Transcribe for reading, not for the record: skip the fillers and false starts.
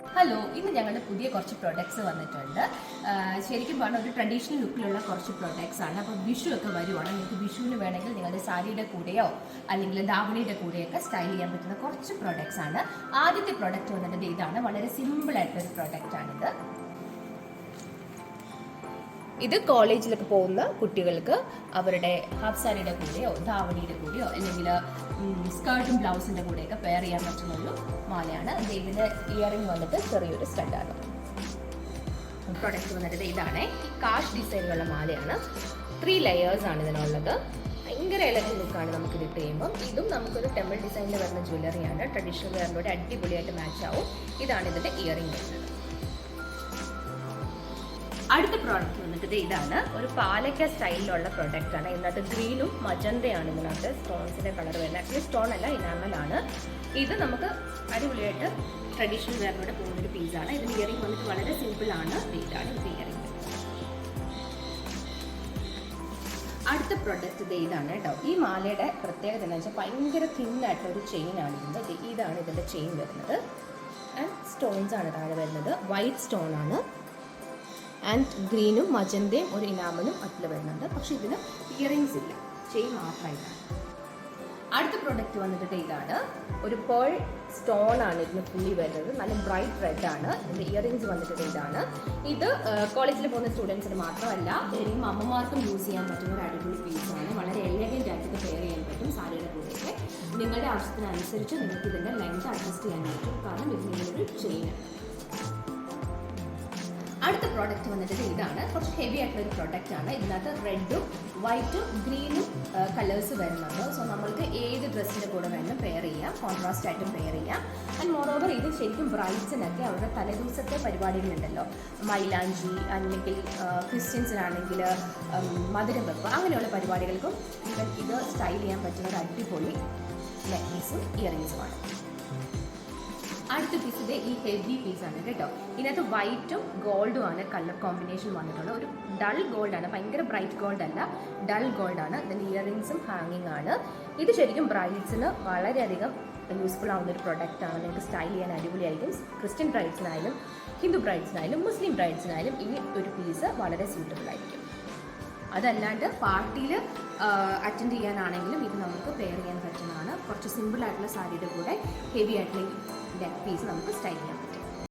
Hello, ഇന്ന് ഞങ്ങളുടെ പുതിയ കുറച്ച് പ്രൊഡക്ട്സ് വന്നിട്ടുണ്ട്. ശരിക്കും പറഞ്ഞാൽ ഒരു ട്രഡീഷണൽ ലുക്കിലുള്ള കുറച്ച് പ്രൊഡക്ട്സ് ആണ്. അപ്പോൾ വിഷു ഒക്കെ വരുവാണ്. നിങ്ങൾക്ക് വിഷുവിന് വേണമെങ്കിൽ നിങ്ങളുടെ സാരിയുടെ കൂടെയോ അല്ലെങ്കിൽ ദാവണിയുടെ കൂടെയൊക്കെ സ്റ്റൈൽ ചെയ്യാൻ പറ്റുന്ന കുറച്ച് പ്രൊഡക്ട്സ് ആണ്. ആദ്യത്തെ പ്രൊഡക്റ്റ് വന്നിട്ട് ഇതാണ്. വളരെ സിമ്പിൾ ആയിട്ടൊരു പ്രൊഡക്റ്റ് ആണിത്. ഇത് കോളേജിലൊക്കെ പോകുന്ന കുട്ടികൾക്ക് അവരുടെ ഹാഫ് സാരിയുടെ കൂടെയോ ധാവണിയുടെ കൂടെയോ അല്ലെങ്കിൽ സ്കേർട്ടും ബ്ലൗസിൻ്റെ കൂടെയൊക്കെ പെയർ ചെയ്യാൻ പറ്റുന്ന ഒരു മാലയാണ്. ഇതിൻ്റെ ഇയറിംഗ് വന്നിട്ട് ചെറിയൊരു സ്റ്റഡാണ്. പ്രൊഡക്റ്റ് വന്നിട്ട് ഇതാണ്. ഈ കാഷ് ഡിസൈനിലുള്ള മാലയാണ്. 3 ലെയേഴ്സ് ആണ് ഇതിനുള്ളത്. ഭയങ്കര എലഗൻ ലുക്കാണ് നമുക്ക് ഇത് ചെയ്യുമ്പോൾ. ഇതും നമുക്കൊരു ടെമ്പിൾ ഡിസൈനിൽ വരുന്ന ജ്വല്ലറിയാണ്. ട്രഡീഷണൽ വെയറിലൂടെ അടിപൊളിയായിട്ട് മാച്ച് ആവും. ഇതാണ് ഇതിൻ്റെ ഇയറിംഗ് വരുന്നത്. അടുത്ത പ്രോഡക്റ്റ് വന്നിട്ട് ഇതാണ്. ഒരു പാലക്ക സ്റ്റൈലിലുള്ള പ്രൊഡക്റ്റ് ആണ്. ഇതിനകത്ത് ഗ്രീനും മജന്തയാണ് ഇതിനകത്ത് സ്റ്റോൺസിന്റെ കളർ വരുന്നത്. ആക്ച്വലി സ്റ്റോൺ അല്ല, ഇനാമലാണ്. ഇത് നമുക്ക് അടിപൊളിയായിട്ട് ട്രഡീഷണൽ വെയറിലൂടെ പോകുന്നൊരു പീസാണ്. ഇതിന് ഇയറിംഗ് വന്നിട്ട് വളരെ സിമ്പിൾ ആണ്. ഇതാണ് ഇത് ഇയറിംഗ്. അടുത്ത പ്രൊഡക്റ്റ് ഇതാണ് കേട്ടോ. ഈ മാലയുടെ പ്രത്യേകത എന്ന് വെച്ചാൽ ഭയങ്കര തിന്നായിട്ടൊരു ചെയിൻ ആണ് ഇതിൻ്റെ. ഇതാണ് ഇതിൻ്റെ ചെയിൻ വരുന്നത്. ആൻഡ് സ്റ്റോൺസ് ആണ് താഴെ വരുന്നത്. വൈറ്റ് സ്റ്റോൺ ആണ്. ആൻഡ് ഗ്രീനും മജന്തയും ഒരു ഇനാമലും അതിൽ വരുന്നുണ്ട്. പക്ഷെ ഇതിന് ഇയറിങ്സ് ഇല്ല, ചെയിൻ മാത്രമായിട്ടാണ്. അടുത്ത പ്രൊഡക്റ്റ് വന്നിട്ട് ഇതാണ്. ഒരു പേൾ സ്റ്റോൺ ആണ് ഇതിന് ഫുള്ളി വരുന്നത്. നല്ല ബ്രൈറ്റ് റെഡ് ആണ്. ഇതിൻ്റെ ഇയറിങ്സ് വന്നിട്ട് ഇതാണ്. ഇത് കോളേജിൽ പോകുന്ന സ്റ്റുഡൻസിന് മാത്രമല്ല, ശരിക്കും അമ്മമാർക്കും യൂസ് ചെയ്യാൻ പറ്റുന്ന ഒരു അടിപൊളി പീസാണ്. വളരെ എലഗൻ്റ് ആയിട്ട് പെയർ ചെയ്യാൻ പറ്റും സാരിയുടെ കൂടെയൊക്കെ. നിങ്ങളുടെ ആവശ്യത്തിനനുസരിച്ച് നിങ്ങൾക്ക് ഇതിൻ്റെ ലെങ്ത് അഡ്ജസ്റ്റ് ചെയ്യാൻ പറ്റും. കാരണം ഇത് നിങ്ങളൊരു ചെയിനാണ്. അടുത്ത പ്രോഡക്റ്റ് വന്നിട്ട് ഇതാണ്. കുറച്ച് ഹെവി ആയിട്ടുള്ള ഒരു പ്രോഡക്റ്റ് ആണ്. ഇതിനകത്ത് റെഡും വൈറ്റും ഗ്രീനും കളേഴ്സ് വരുന്നുണ്ട്. സോ നമ്മൾക്ക് ഏത് ഡ്രസ്സിൻ്റെ കൂടെ വേണം പെയർ ചെയ്യാം, കോൺട്രാസ്റ്റ് ആയിട്ടും പെയർ ചെയ്യാം. ആൻഡ് മോറോവർ ഇത് ശരിക്കും ബ്രൈഡ്സിനൊക്കെ അവരുടെ തലേദിവസത്തെ പരിപാടികളുണ്ടല്ലോ, മൈലാഞ്ചി അല്ലെങ്കിൽ ക്രിസ്ത്യൻസിനാണെങ്കിൽ മധുരം വെപ്പ്, അങ്ങനെയുള്ള പരിപാടികൾക്കും ഇത് സ്റ്റൈൽ ചെയ്യാൻ പറ്റുന്ന ഒരു അടിപൊളി നെക്ലേസും ഇയറിങ്സുമാണ്. അടുത്ത പീസിൻ്റെ ഈ ഹെവി പീസാണ് കേട്ടോ. ഇതിനകത്ത് വൈറ്റും ഗോൾഡും ആണ് കളർ കോമ്പിനേഷൻ വന്നിട്ടുള്ളത്. ഒരു ഡൾ ഗോൾഡാണ്, ഭയങ്കര ബ്രൈറ്റ് ഗോൾഡ് അല്ല, ഡൾ ഗോൾഡാണ്. ഇതിൻ്റെ ഇയറിങ്സും ഹാങ്ങിങ് ആണ്. ഇത് ശരിക്കും ബ്രൈഡ്സിന് വളരെയധികം യൂസ്ഫുൾ ആവുന്ന ഒരു പ്രൊഡക്റ്റാണ്. നിങ്ങൾക്ക് സ്റ്റൈൽ ചെയ്യാൻ അടിപൊളിയായിരിക്കും. ക്രിസ്ത്യൻ ബ്രൈഡ്സിനായാലും ഹിന്ദു ബ്രൈഡ്സിനായാലും മുസ്ലിം ബ്രൈഡ്സിനായാലും ഈ ഒരു പീസ് വളരെ സൂട്ടബിൾ ആയിരിക്കും. അതല്ലാണ്ട് പാർട്ടിയിൽ അറ്റൻഡ് ചെയ്യാനാണെങ്കിലും ഇത് നമുക്ക് പെയർ ചെയ്യാൻ പറ്റുന്നതാണ്. കുറച്ച് സിമ്പിൾ ആയിട്ടുള്ള സാരിയുടെ കൂടെ ഹെവി ആയിട്ടുള്ള നെക്ക് പീസ് നമുക്ക് സ്റ്റൈൽ ചെയ്യാം.